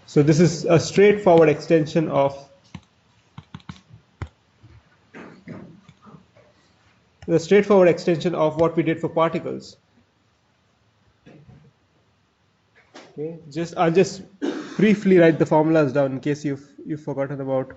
So this is a straightforward extension of what we did for particles. Okay, I'll just briefly write the formulas down in case you've forgotten about.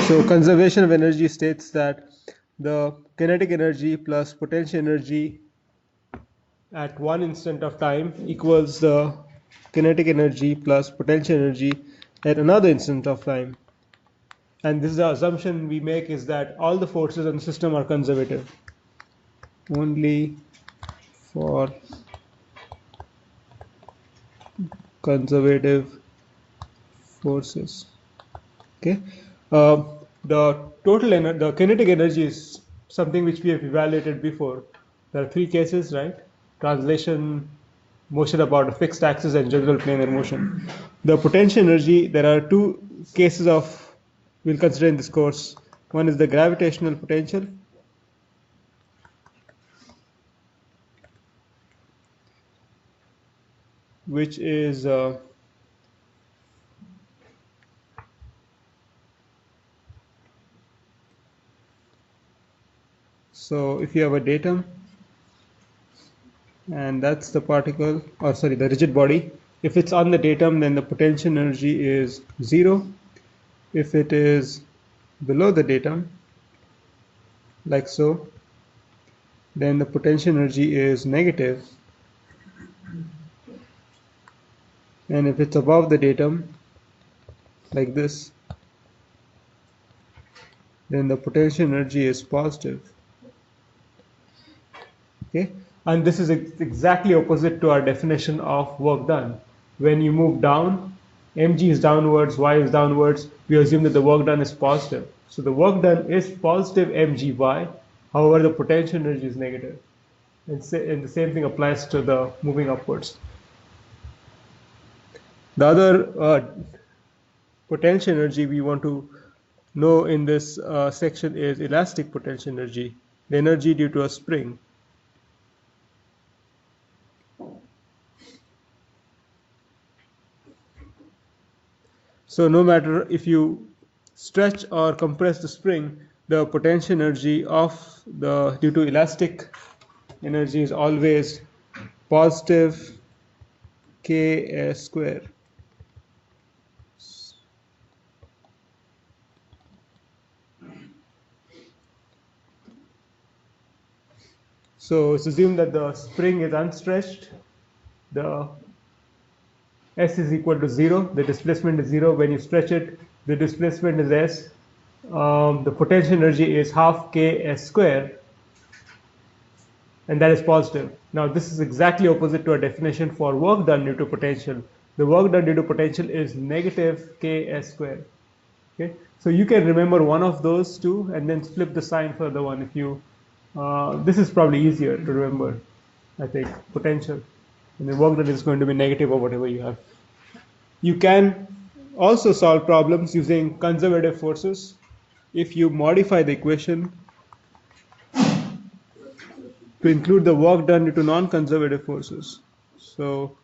So conservation of energy states that the kinetic energy plus potential energy at one instant of time equals the kinetic energy plus potential energy at another instant of time. And this is the assumption we make, is that all the forces in the system are conservative. Only for conservative forces. Okay. The kinetic energy is something which we have evaluated before. There are three cases, right? Translation, motion about a fixed axis, and general planar motion. The potential energy, there are two cases we'll consider in this course. One is the gravitational potential, which is so if you have a datum, and that's the particle, or sorry, the rigid body. If it's on the datum, then the potential energy is 0. If it is below the datum, like so, then the potential energy is negative. And if it's above the datum, like this, then the potential energy is positive. Okay, and this is exactly opposite to our definition of work done. When you move down, mg is downwards, y is downwards, we assume that the work done is positive. So the work done is positive mgy, however the potential energy is negative. And the same thing applies to the moving upwards. The other potential energy we want to know in this section is elastic potential energy, the energy due to a spring. So no matter if you stretch or compress the spring, the potential energy due to elastic energy is always positive Ks square. So it's assumed that the spring is unstretched, the S is equal to 0, the displacement is 0. When you stretch it, the displacement is S. The potential energy is half Ks square, and that is positive. Now this is exactly opposite to our definition for work done due to potential. The work done due to potential is negative Ks square. Okay, so you can remember one of those two and then flip the sign for the one. If you, this is probably easier to remember, I think, potential. And the work done is going to be negative or whatever you have. You can also solve problems using conservative forces if you modify the equation to include the work done due to non-conservative forces. So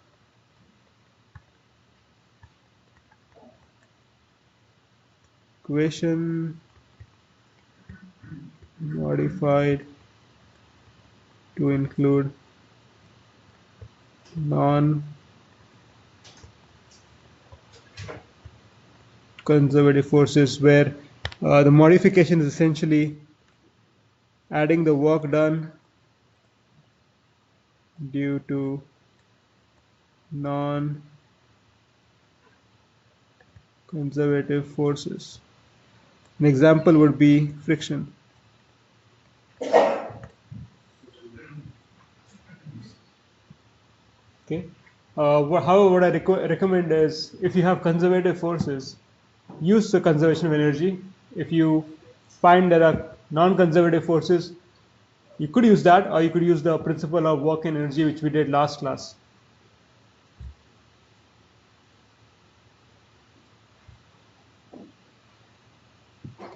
equation modified to include non-conservative forces, where the modification is essentially adding the work done due to non-conservative forces. An example would be friction. Okay. However, what I recommend is, if you have conservative forces, use the conservation of energy. If you find there are non-conservative forces, you could use that, or you could use the principle of work and energy, which we did last class.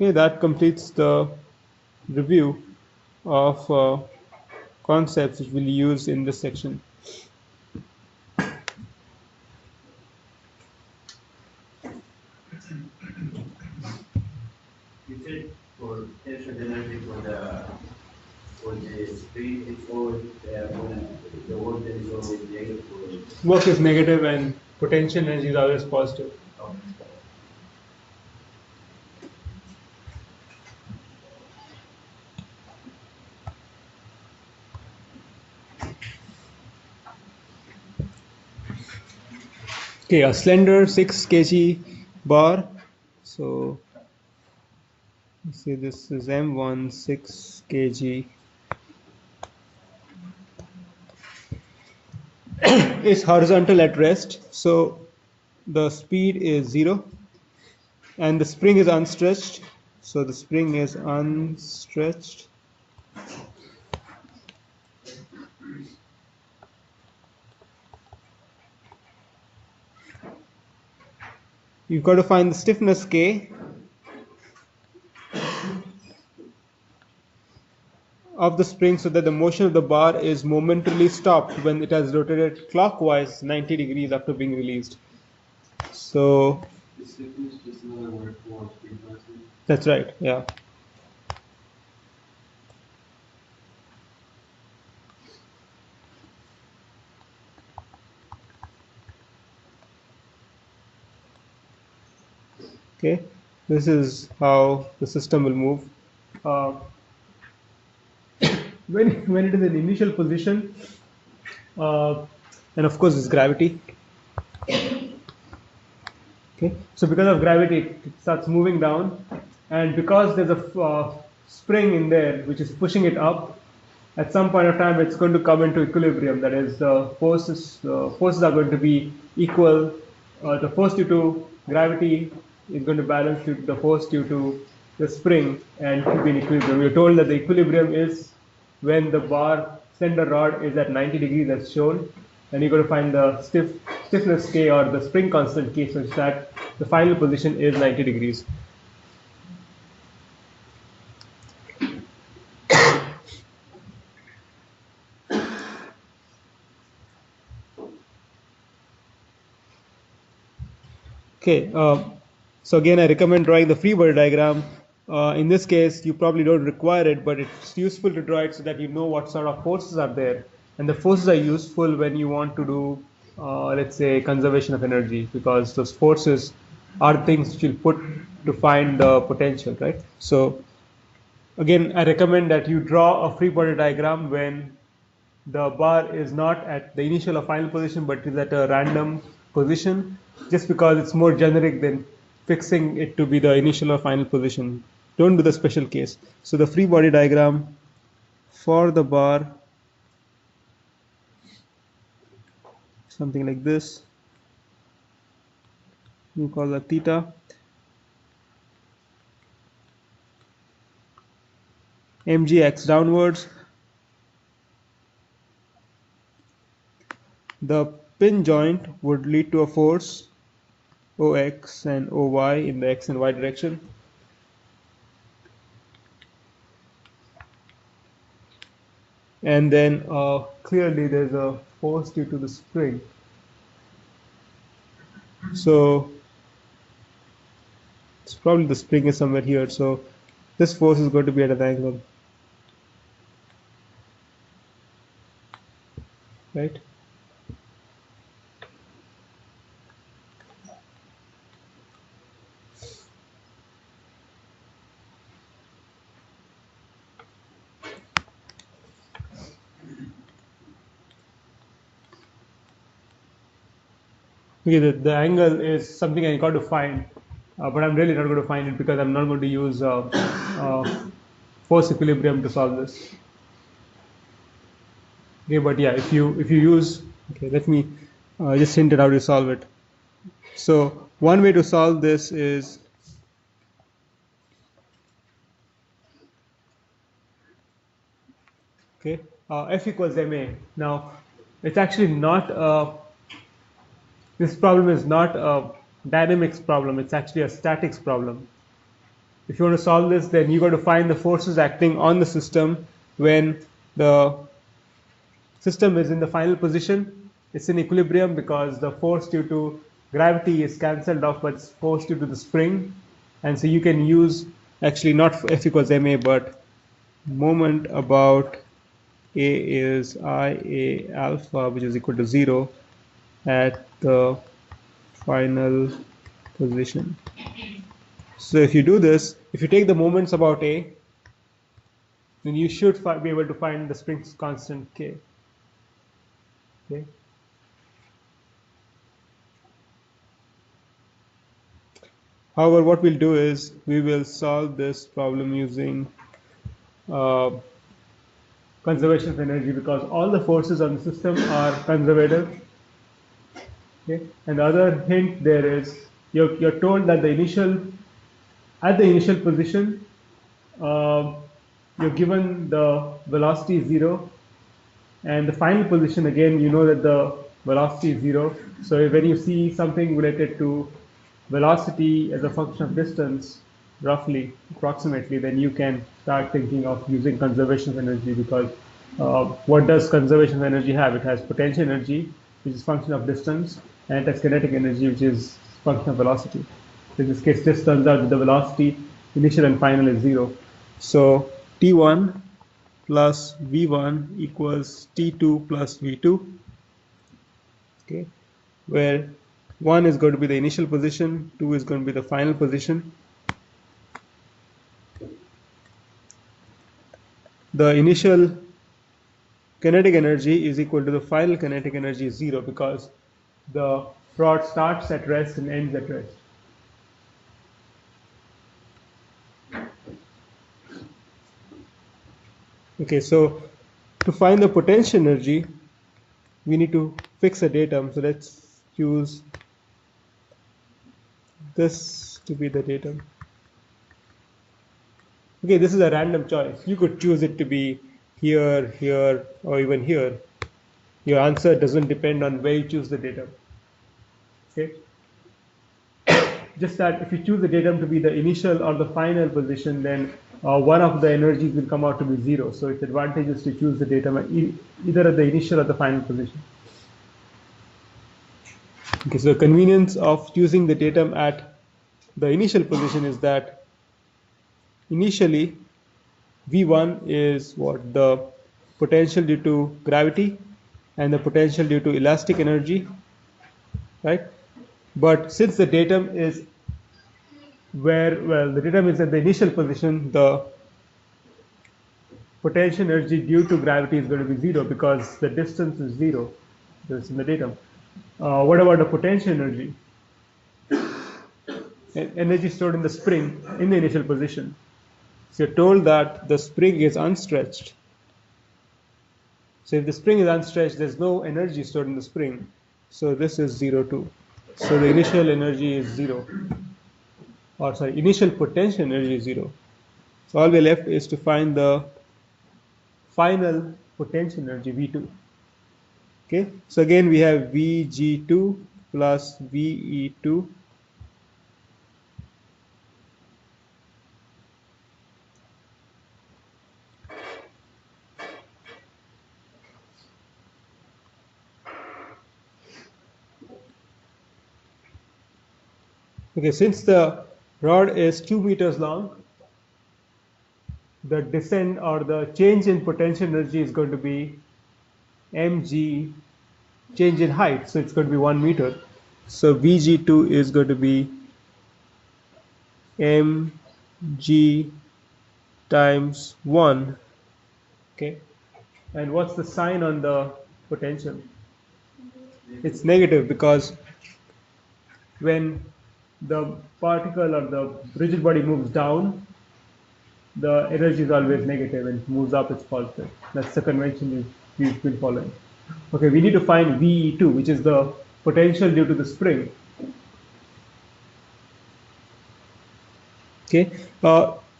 Okay, that completes the review of concepts which we'll use in this section. You said for potential energy for the speed, it's always the work that is always negative. Work is negative and potential energy is always positive. Oh. Okay, a slender 6 kg bar. So let's say this is M1 6 kg is horizontal at rest. So the speed is 0 and the spring is unstretched. So the spring is unstretched. You've got to find the stiffness K of the spring so that the motion of the bar is momentarily stopped when it has rotated clockwise 90 degrees after being released. So Is stiffness just another word for speed velocity? that's right, yeah. Okay, this is how the system will move. Uh, when it is in initial position, and of course, it's gravity. Okay, so because of gravity, it starts moving down, and because there's a spring in there which is pushing it up, at some point of time it's going to come into equilibrium. That is, forces are going to be equal. The force due to gravity is going to balance to the force due to the spring and to be in equilibrium. We're told that the equilibrium is when the bar center rod is at 90 degrees as shown, and you're going to find the stiffness K or the spring constant K such that the final position is 90 degrees. Okay, so again, I recommend drawing the free body diagram. In this case, you probably don't require it, but it's useful to draw it so that you know what sort of forces are there. And the forces are useful when you want to do, let's say, conservation of energy, because those forces are things which you'll put to find the potential, right? So again, I recommend that you draw a free body diagram when the bar is not at the initial or final position but is at a random position, just because it's more generic than fixing it to be the initial or final position. Don't do the special case. So the free body diagram for the bar, something like this, you call that theta. Mg acts downwards. The pin joint would lead to a force Ox and Oy in the x and y direction. And then clearly there's a force due to the spring. So it's probably the spring is somewhere here. So this force is going to be at an angle, right? Okay, the angle is something I got to find, but I'm really not going to find it because I'm not going to use force equilibrium to solve this. Okay, but yeah, if you use, okay, let me just hint at how to solve it. So one way to solve this is, okay, F equals ma. Now it's actually not this problem is not a dynamics problem, it's actually a statics problem. if you want to solve this, then you got to find the forces acting on the system when the system is in the final position. It's in equilibrium because the force due to gravity is cancelled off by force due to the spring. And so you can use actually not F equals ma, but moment about A is IA alpha, which is equal to 0 at the final position. So if you do this, if you take the moments about A, then you should be able to find the spring's constant K. Okay. However, what we'll do is we will solve this problem using conservation of energy, because all the forces on the system are conservative. Okay. And the other hint there is you're told that at the initial position, you're given the velocity 0, and the final position, again, you know that the velocity is 0. So when you see something related to velocity as a function of distance, roughly, approximately, then you can start thinking of using conservation of energy, because what does conservation of energy have? It has potential energy, which is function of distance, and it has kinetic energy, which is function of velocity. So in this case, this turns out that the velocity initial and final is 0. So T1 plus V1 equals T2 plus V2, okay, where 1 is going to be the initial position, 2 is going to be the final position. The initial kinetic energy is equal to the final kinetic energy is 0, because the rod starts at rest and ends at rest. Okay, so to find the potential energy, we need to fix a datum. So let's use this to be the datum. Okay, this is a random choice. You could choose it to be here, here, or even here. Your answer doesn't depend on where you choose the datum. Okay. Just that if you choose the datum to be the initial or the final position, then one of the energies will come out to be 0. So it's advantageous to choose the datum either at the initial or the final position. Okay, so the convenience of choosing the datum at the initial position is that initially V1 is what? The potential due to gravity and the potential due to elastic energy, right? But since the datum is the datum is at the initial position, the potential energy due to gravity is going to be 0, because the distance is 0. That's in the datum. What about the potential energy? Energy stored in the spring in the initial position. So you're told that the spring is unstretched. So if the spring is unstretched, there's no energy stored in the spring. So this is 0 too. So the initial energy is 0. Or sorry, initial potential energy is 0. So all we're left is to find the final potential energy, V2. Okay, so again we have VG2 plus VE2 . Okay, since the rod is 2 meters long, the descent or the change in potential energy is going to be mg change in height, so it's going to be 1 meter. So Vg2 is going to be mg times 1. Okay, and what's the sign on the potential? It's negative, because when the particle or the rigid body moves down, the energy is always negative, and moves up, it's positive. That's the convention we've been following. Okay, we need to find VE2, which is the potential due to the spring. Okay,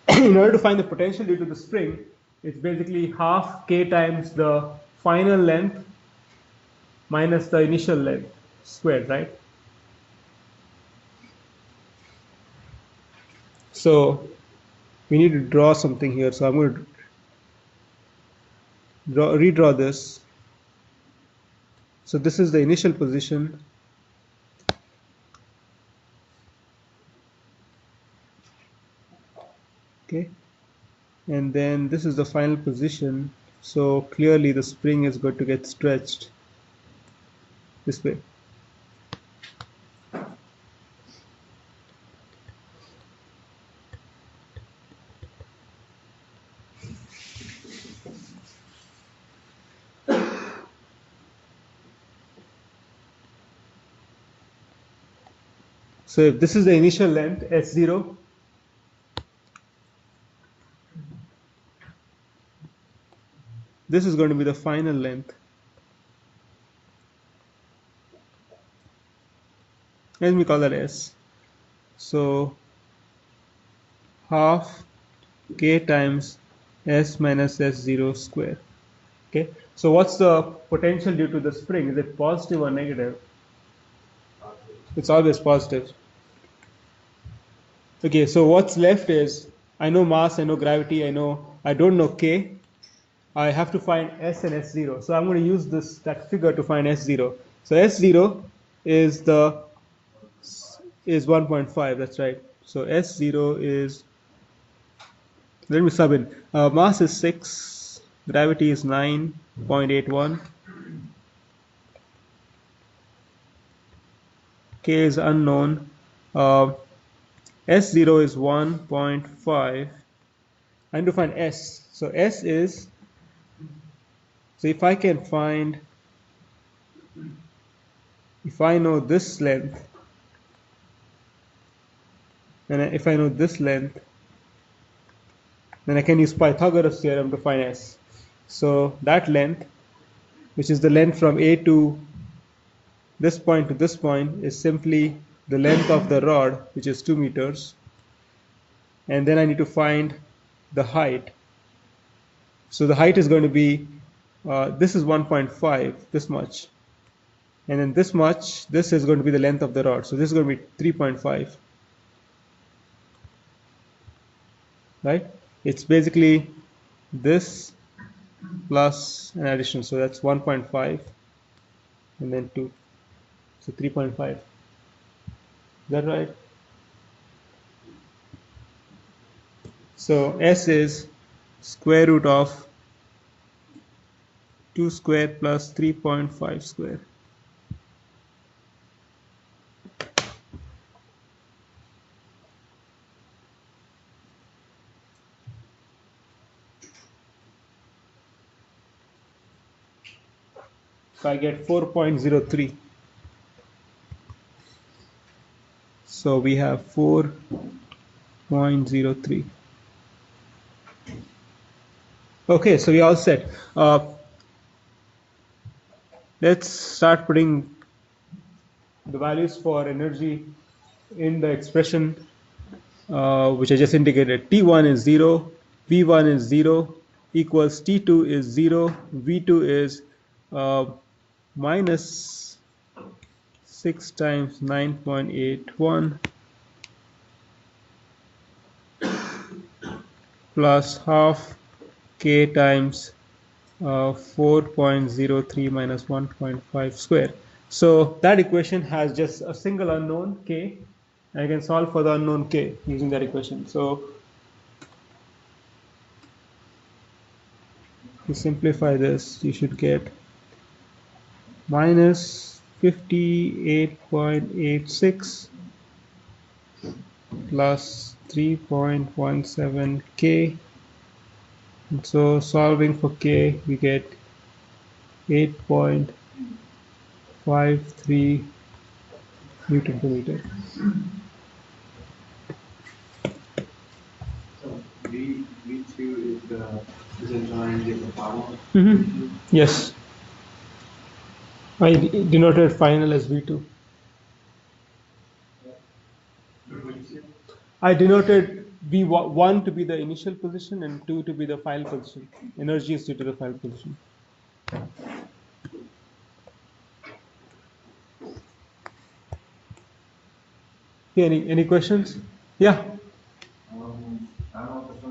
in order to find the potential due to the spring, it's basically half k times the final length minus the initial length squared, right? So we need to draw something here. So I'm going to redraw this. So this is the initial position. Okay. And then this is the final position. So clearly the spring is going to get stretched this way. So if this is the initial length, S0, this is going to be the final length. Let me call that S. So half K times S minus S0 square. Okay. So what's the potential due to the spring? Is it positive or negative? It's always positive. Okay, so what's left is, I know mass, I know gravity, I don't know K. I have to find S and S0. So I'm going to use that figure to find S0. So S0 is 1.5. That's right. So S0 is, let me sub in. Mass is 6, gravity is 9.81, K is unknown. S0 is 1.5. I need to find S. So S is, so if I can find, if I know this length, and if I know this length, then I can use Pythagoras Theorem to find S. So that length, which is the length from A to this point to this point, is simply the length of the rod, which is 2 meters. And then I need to find the height. So the height is going to be, this is 1.5, this much. And then this much, this is going to be the length of the rod. So this is going to be 3.5. Right? It's basically this plus an addition. So that's 1.5 and then 2. So 3.5. Is that right? So S is square root of 2 square plus 3.5 square. So I get 4.03. So we have 4.03. Okay, so we all set. Let's start putting the values for energy in the expression which I just indicated. T1 is 0, V1 is 0, equals T2 is 0, V2 is minus 6 times 9.81 plus half K times 4.03 minus 1.5 square. So that equation has just a single unknown K. I can solve for the unknown K using that equation. So to simplify this, you should get minus 58.86 plus 3.17 K. And so solving for K, we get 8.53 Newton per meter. So V2 is the potential energy of the power. Yes. I denoted final as V2. I denoted V1 to be the initial position and 2 to be the final position. Energy is due to the final position. Okay, any questions? Yeah. I don't know if the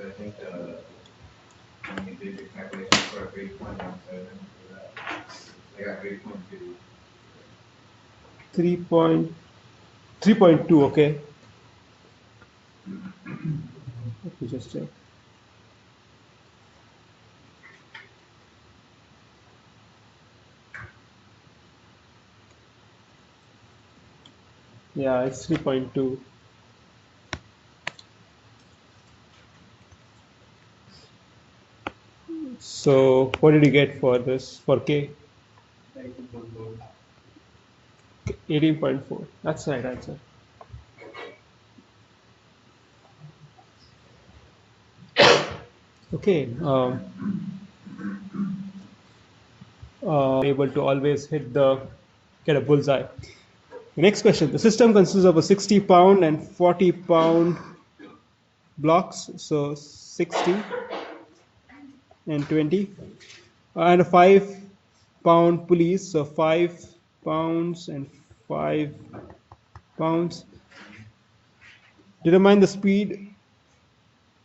because I think when you did the calculation for 3.17, I got 3.2. 3.2, okay. Let me just check. Yeah, it's 3.2. So what did you get for this, for K? 18.4. That's the right answer. Okay. Able to always get a bullseye. The next question. The system consists of a 60-pound and 40-pound blocks. So 60 and 20. And a 5-pound pulleys. So 5 pounds and 5 pounds. Determine the speed.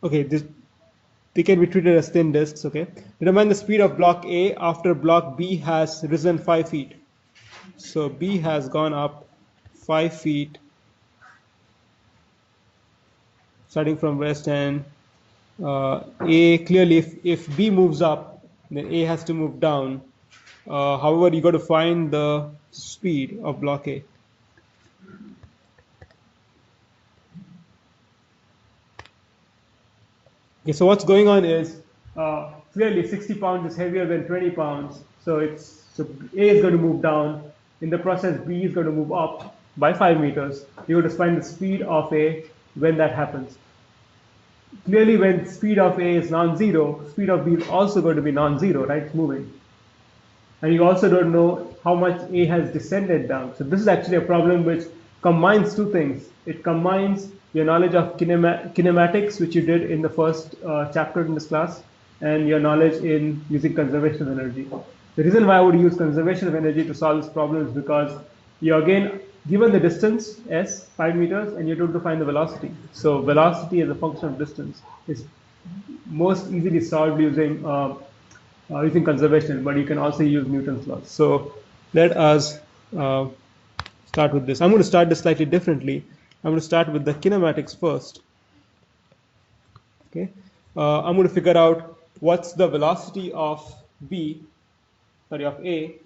Okay, they can be treated as thin discs. Okay. Determine the speed of block A after block B has risen 5 feet. So B has gone up 5 feet starting from rest, and A, clearly if B moves up, then A has to move down. However, you got to find the speed of block A. Okay, so what's going on is clearly 60 pounds is heavier than 20 pounds, so A is going to move down. In the process, B is going to move up by 5 meters. You got to find the speed of A when that happens. Clearly, when speed of A is non-zero, speed of B is also going to be non-zero, right? It's moving. And you also don't know how much A has descended down. So this is actually a problem which combines two things. It combines your knowledge of kinematics, which you did in the first chapter in this class, and your knowledge in using conservation of energy. The reason why I would use conservation of energy to solve this problem is because you're again given the distance s, 5 meters, and you're told to find the velocity. So velocity as a function of distance is most easily solved using conservation, but you can also use Newton's laws. So let us start with this. I'm going to start this slightly differently. I'm going to start with the kinematics first. Okay, I'm going to figure out what's the velocity of of A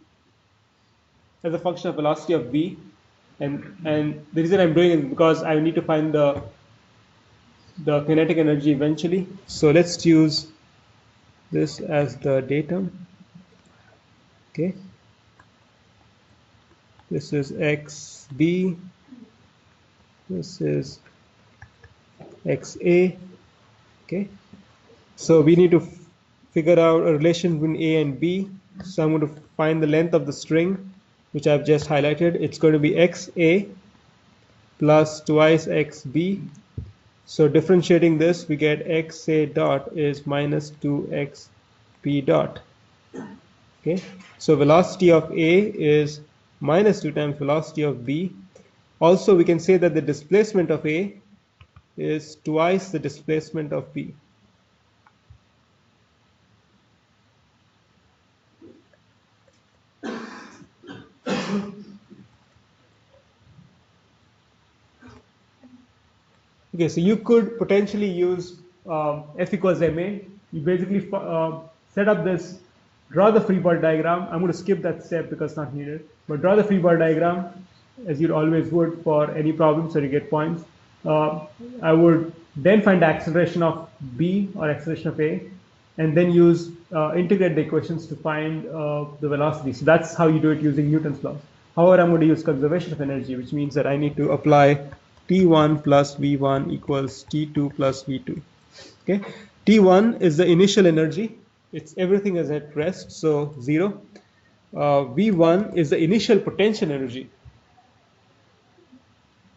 as a function of velocity of B, and the reason I'm doing it is because I need to find the kinetic energy eventually. So let's use this as the datum. Okay, this is xb, this is xa. Okay, so we need to figure out a relation between A and B. So I'm going to find the length of the string, which I've just highlighted. It's going to be xa plus twice xb. So differentiating this, we get xa dot is minus 2xb dot. Okay, so velocity of A is minus 2 times velocity of B. Also, we can say that the displacement of A is twice the displacement of B. Okay, so you could potentially use F equals ma. You basically set up this, draw the free body diagram. I'm going to skip that step because it's not needed. But draw the free body diagram as you always would for any problem, so you get points. I would then find the acceleration of B or acceleration of A, and then use integrate the equations to find the velocity. So that's how you do it using Newton's laws. However, I'm going to use conservation of energy, which means that I need to apply T1 plus V1 equals T2 plus V2. Okay, T1 is the initial energy. It's everything is at rest, so 0. V1 is the initial potential energy.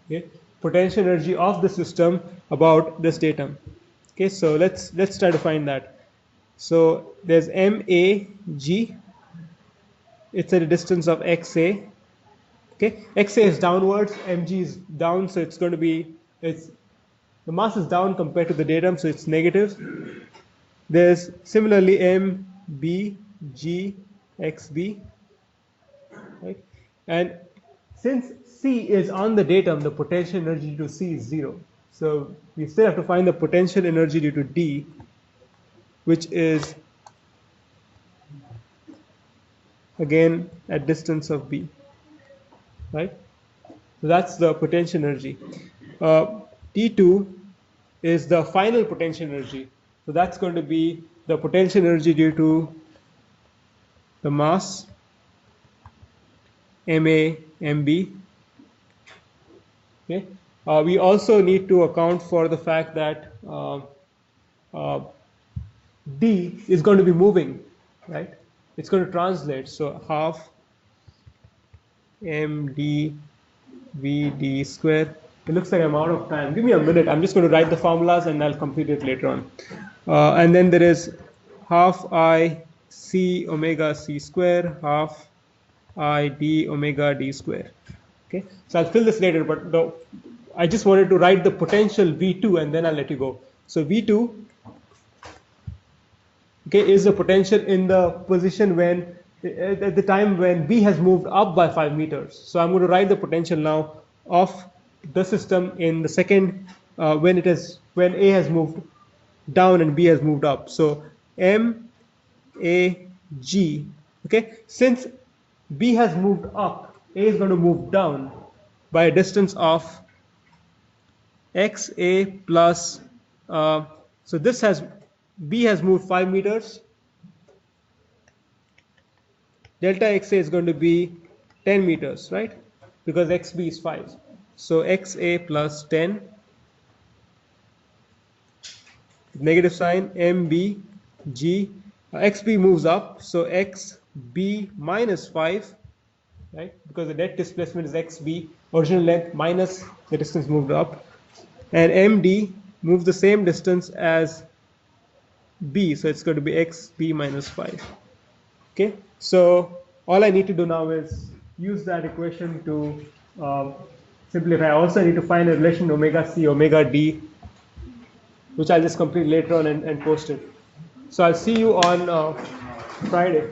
Okay, potential energy of the system about this datum. Okay, so let's try to find that. So there's MAG. It's at a distance of XA. Okay, XA is downwards, MG is down, so it's going to be the mass is down compared to the datum, so it's negative. There's similarly M, B, G, X, B, right? And since C is on the datum, the potential energy due to C is 0. So we still have to find the potential energy due to D, which is again at distance of B, right? So that's the potential energy. T2 is the final potential energy. So that's going to be the potential energy due to the mass MA, MB. Okay. We also need to account for the fact that D is going to be moving, right? It's going to translate. So half md vd square. It looks like I'm out of time. Give me a minute. I'm just going to write the formulas and I'll complete it later on. And then there is half I c omega c square, half I d omega d square. Okay, so I'll fill this later, but I just wanted to write the potential V2 and then I'll let you go. So V2, okay, is the potential in the position when, at the time when B has moved up by 5 meters. So I'm going to write the potential now of the system in the second, when A has moved down and B has moved up. So M, A, G, okay, since B has moved up, A is going to move down by a distance of XA plus, so this has, B has moved 5 meters, delta XA is going to be 10 meters, right? Because XB is 5. So XA plus 10, negative sign, MB, G, XB moves up, so XB minus 5, right? Because the net displacement is XB, original length minus the distance moved up. And MD moves the same distance as B, so it's going to be XB minus 5. Okay, so all I need to do now is use that equation to simplify. I also need to find a relation omega C, omega D, which I'll just complete later on and post it. So I'll see you on Friday.